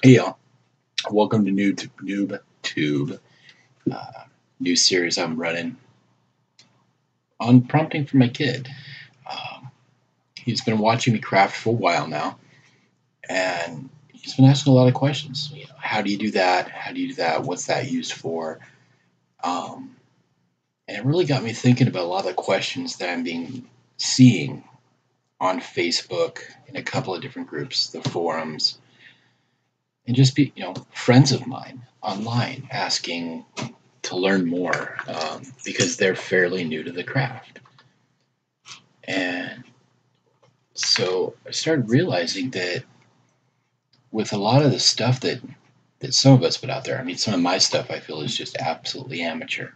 Hey y'all, welcome to Noobtube, new series I'm running on prompting from my kid. Um, he's been watching me craft for a while now, and he's been asking a lot of questions. How do you do that? How do you do that? What's that used for? Um, and it really got me thinking about a lot of the questions that I'm being seeing on Facebook in a couple of different groups, the forums, and just friends of mine online asking to learn more because they're fairly new to the craft. And so I started realizing that with a lot of the stuff that some of us put out there, I mean, some of my stuff I feel is just absolutely amateur.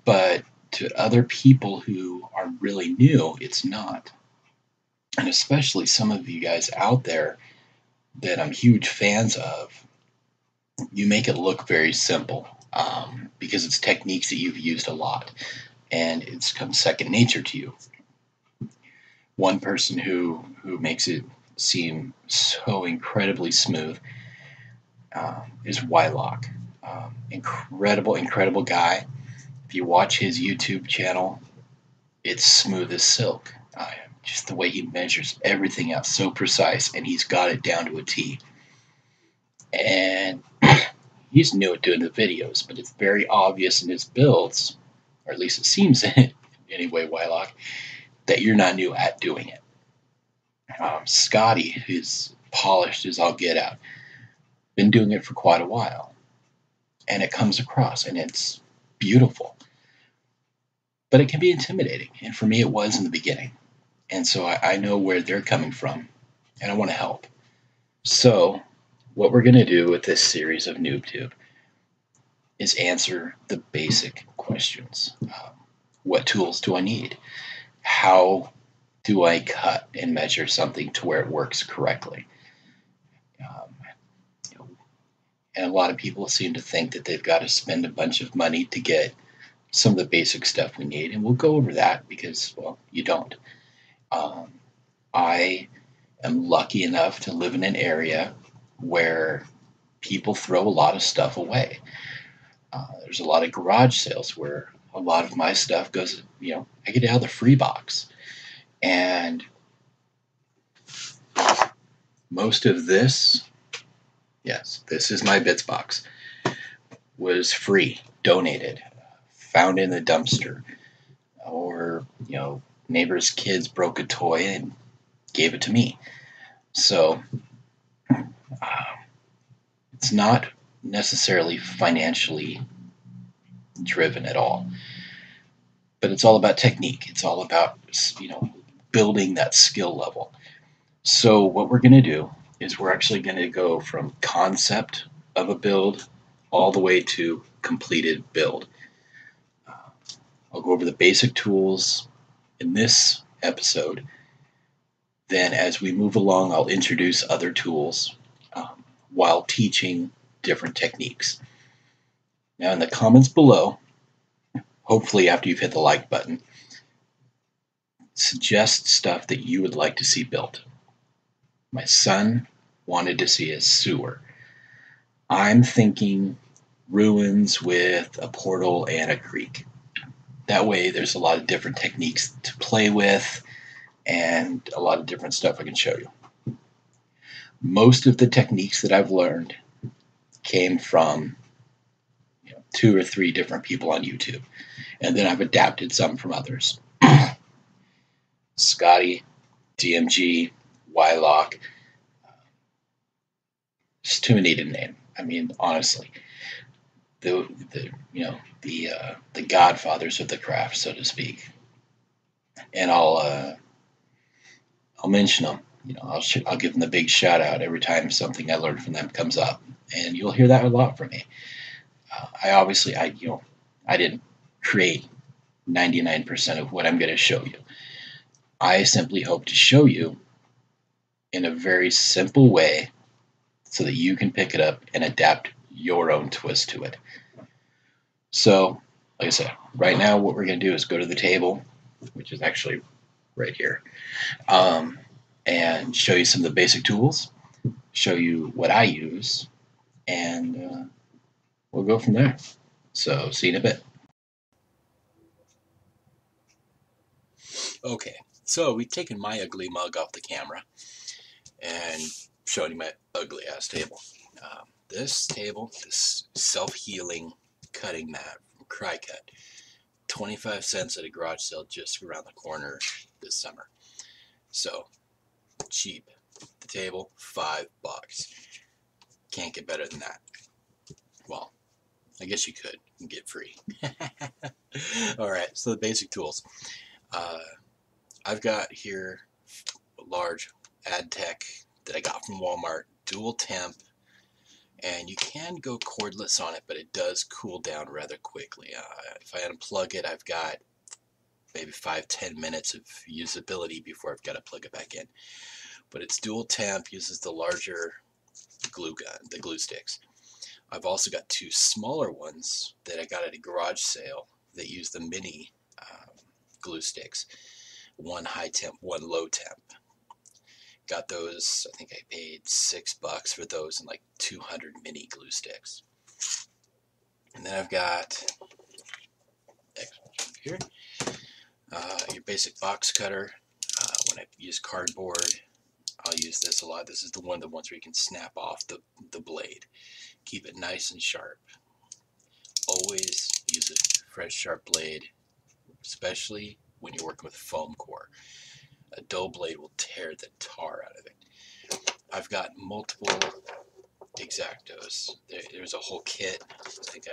But to other people who are really new, it's not. And especially some of you guys out there that I'm huge fans of, you make it look very simple because it's techniques that you've used a lot and it's come second nature to you. One person who makes it seem so incredibly smooth is Wylock. Incredible guy. If you watch his YouTube channel, it's smooth as silk. Just the way he measures everything out, so precise, and he's got it down to a T. And he's new at doing the videos, but it's very obvious in his builds, or at least it seems anyway, Wylock, that you're not new at doing it. Scotty, who's polished as all get out, been doing it for quite a while, and it comes across, and it's beautiful. But it can be intimidating, and for me, it was in the beginning. And so I know where they're coming from, and I want to help. So, what we're going to do with this series of Noobtube is answer the basic questions. What tools do I need? How do I cut and measure something to where it works correctly? Um, and a lot of people seem to think that they've got to spend a bunch of money to get some of the basic stuff we need, and we'll go over that because, well, you don't. Um, I am lucky enough to live in an area where people throw a lot of stuff away. There's a lot of garage sales where a lot of my stuff goes, I get it out of the free box. And most of this, yes, this is my bits box, was free, donated, found in the dumpster, or, neighbor's kids broke a toy and gave it to me. So it's not necessarily financially driven at all, but it's all about technique. It's all about, building that skill level. So what we're going to do is we're actually going to go from concept of a build all the way to completed build. I'll go over the basic tools in this episode. Then as we move along, I'll introduce other tools while teaching different techniques. Now in the comments below, hopefully after you've hit the like button, suggest stuff that you would like to see built. My son wanted to see a sewer. I'm thinking ruins with a portal and a creek. That way there's a lot of different techniques to play with and a lot of different stuff I can show you. Most of the techniques that I've learned came from 2 or 3 different people on YouTube, and then I've adapted some from others. Scotty, DMG, Wylock, it's too many to name. I mean, honestly, the godfathers of the craft, so to speak. And I'll mention them. I'll give them the big shout out every time something I learned from them comes up, and you'll hear that a lot from me. I didn't create 99% of what I'm going to show you. I simply hope to show you in a very simple way so that you can pick it up and adapt your own twist to it. So, like I said, right now what we're going to do is go to the table, which is actually right here, and show you some of the basic tools, show you what I use, and we'll go from there. So, see you in a bit. Okay, so we've taken my ugly mug off the camera and shown you my ugly ass table. This table, this self-healing cutting mat from Crycut, 25 cents at a garage sale just around the corner this summer. So cheap. The table, $5. Can't get better than that. Well, I guess you could and get free. Alright, so the basic tools. I've got here a large AdTech that I got from Walmart, dual temp, and you can go cordless on it, but it does cool down rather quickly. If I unplug it, I've got maybe 5-10 minutes of usability before I've got to plug it back in. But it's dual temp, uses the larger glue gun, the glue sticks. I've also got two smaller ones that I got at a garage sale that use the mini glue sticks. One high temp, one low temp. Got those, I think I paid $6 for those and like 200 mini glue sticks. And then I've got here your basic box cutter. When I use cardboard, I'll use this a lot. This is the ones where you can snap off the blade. Keep it nice and sharp. Always use a fresh sharp blade, especially when you're working with foam core. A dull blade will tear the tar out of it. I've got multiple X-Actos. There's a whole kit. I think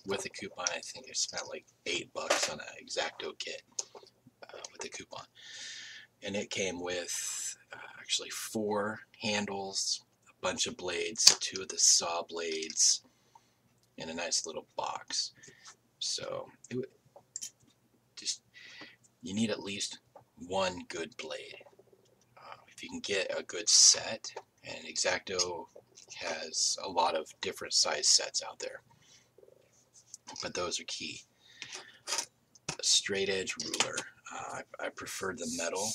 with a coupon, I think I spent like $8 on an X-Acto kit with a coupon. And it came with actually 4 handles, a bunch of blades, 2 of the saw blades, and a nice little box. So you need at least one good blade. If you can get a good set, and X-Acto has a lot of different size sets out there, but those are key. A straight edge ruler. I prefer the metal.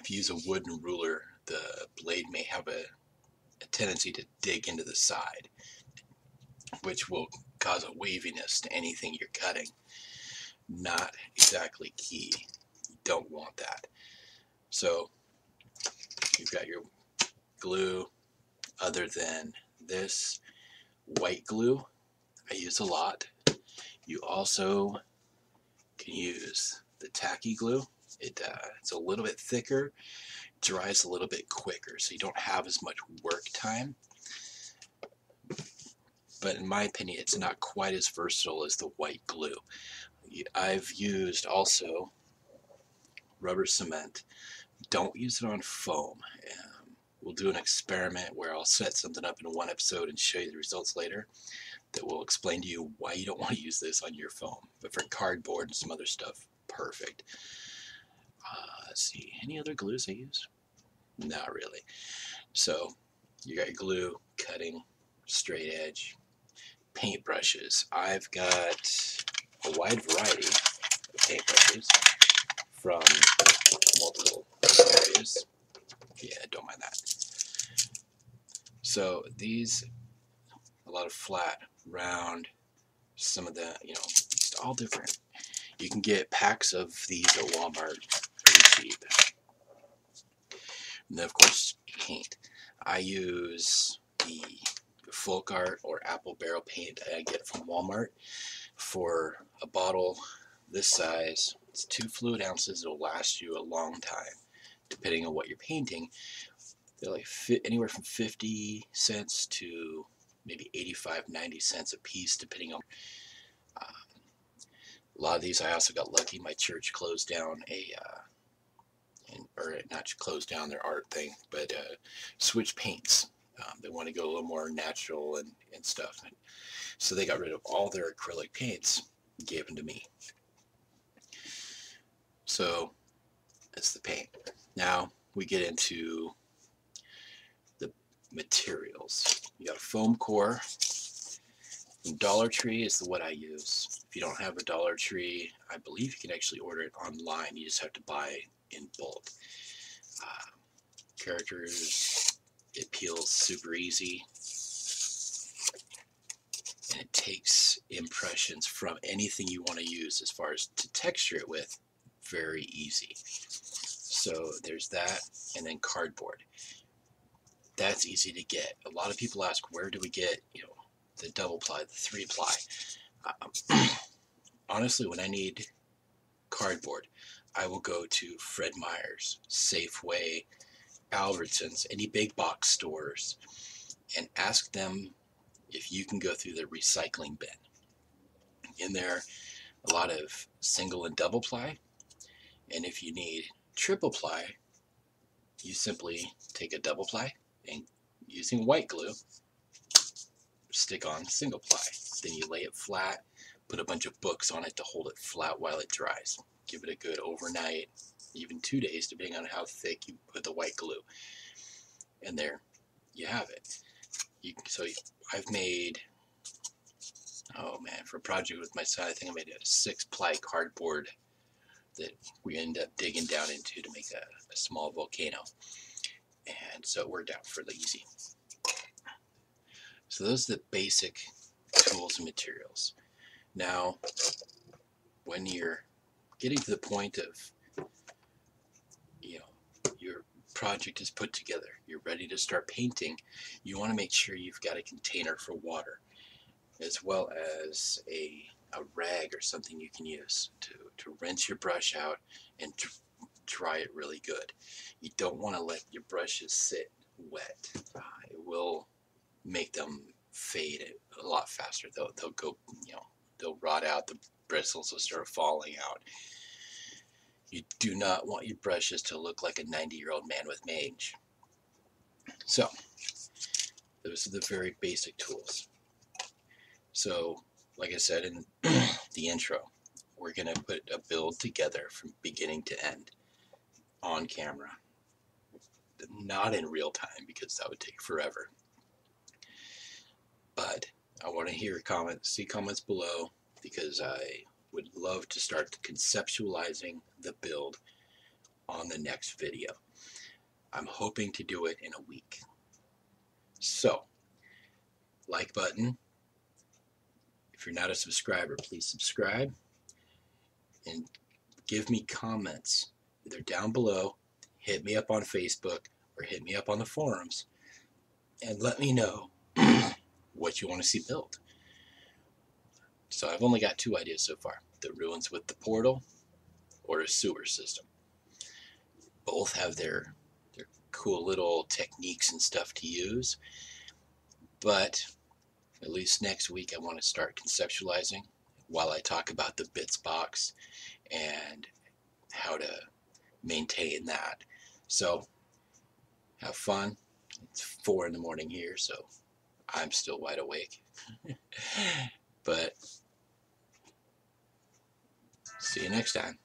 If you use a wooden ruler, the blade may have a tendency to dig into the side, which will cause a waviness to anything you're cutting. Not exactly key. You don't want that. So you've got your glue. Other than this white glue, I use a lot. You also can use the tacky glue. It's a little bit thicker, dries a little bit quicker, so you don't have as much work time. But in my opinion, it's not quite as versatile as the white glue. I've used also rubber cement. Don't use it on foam. We'll do an experiment where I'll set something up in one episode and show you the results later that will explain to you why you don't want to use this on your foam. But for cardboard and some other stuff, perfect. Let's see, any other glues I use? Not really. So you got your glue, cutting, straight edge, paintbrushes. I've got a wide variety of paintbrushes from multiple areas. Yeah, don't mind that. So these, a lot of flat, round, some of the, just all different. You can get packs of these at Walmart pretty cheap. And then of course paint. I use the folk art or apple barrel paint I get from Walmart. For a bottle this size, it's 2 fluid ounces. It'll last you a long time, depending on what you're painting. They're like anywhere from 50 cents to maybe 85-90 cents a piece, depending on. A lot of these I also got lucky. My church closed down or not closed down their art thing, but switch paints. They want to go a little more natural and stuff. And so they got rid of all their acrylic paints and gave them to me. So that's the paint. Now we get into the materials. You got a foam core. Dollar Tree is what I use. If you don't have a Dollar Tree, I believe you can actually order it online. You just have to buy in bulk. Characters, It peels super easy, and it takes impressions from anything you want to use as far as to texture it with very easy. So there's that, and then cardboard. That's easy to get. A lot of people ask, where do we get, the double ply, the 3-ply? Honestly, when I need cardboard, I will go to Fred Meyer's, Safeway, Albertsons, any big box stores, and ask them if you can go through the recycling bin. In there, a lot of single and double ply, and if you need triple ply, you simply take a double ply and using white glue, stick on single ply. Then you lay it flat, put a bunch of books on it to hold it flat while it dries. Give it a good overnight, even 2 days, depending on how thick you put the white glue. And there you have it. So I've made, oh man, for a project with my son, I think I made a 6-ply cardboard that we end up digging down into to make a small volcano. And so it worked out fairly easy. So those are the basic tools and materials. Now, when you're getting to the point of, your project is put together, you're ready to start painting, you want to make sure you've got a container for water, as well as a rag or something you can use to rinse your brush out and dry it really good. You don't want to let your brushes sit wet. It will make them fade a lot faster. They'll go, they'll rot out, the bristles will start falling out. You do not want your brushes to look like a 90-year-old man with mange. So, those are the very basic tools. So, like I said in the intro, we're going to put a build together from beginning to end on camera. Not in real time, because that would take forever. But I want to hear comments, see comments below, because I would love to start conceptualizing the build on the next video. I'm hoping to do it in a week. So, like button. If you're not a subscriber, please subscribe. And give me comments, either down below, hit me up on Facebook, or hit me up on the forums, and let me know what you want to see built. So I've only got 2 ideas so far. The ruins with the portal, or a sewer system. Both have their cool little techniques and stuff to use, but at least next week I want to start conceptualizing while I talk about the bits box and how to maintain that. So have fun. It's 4 in the morning here, so I'm still wide awake. But see you next time.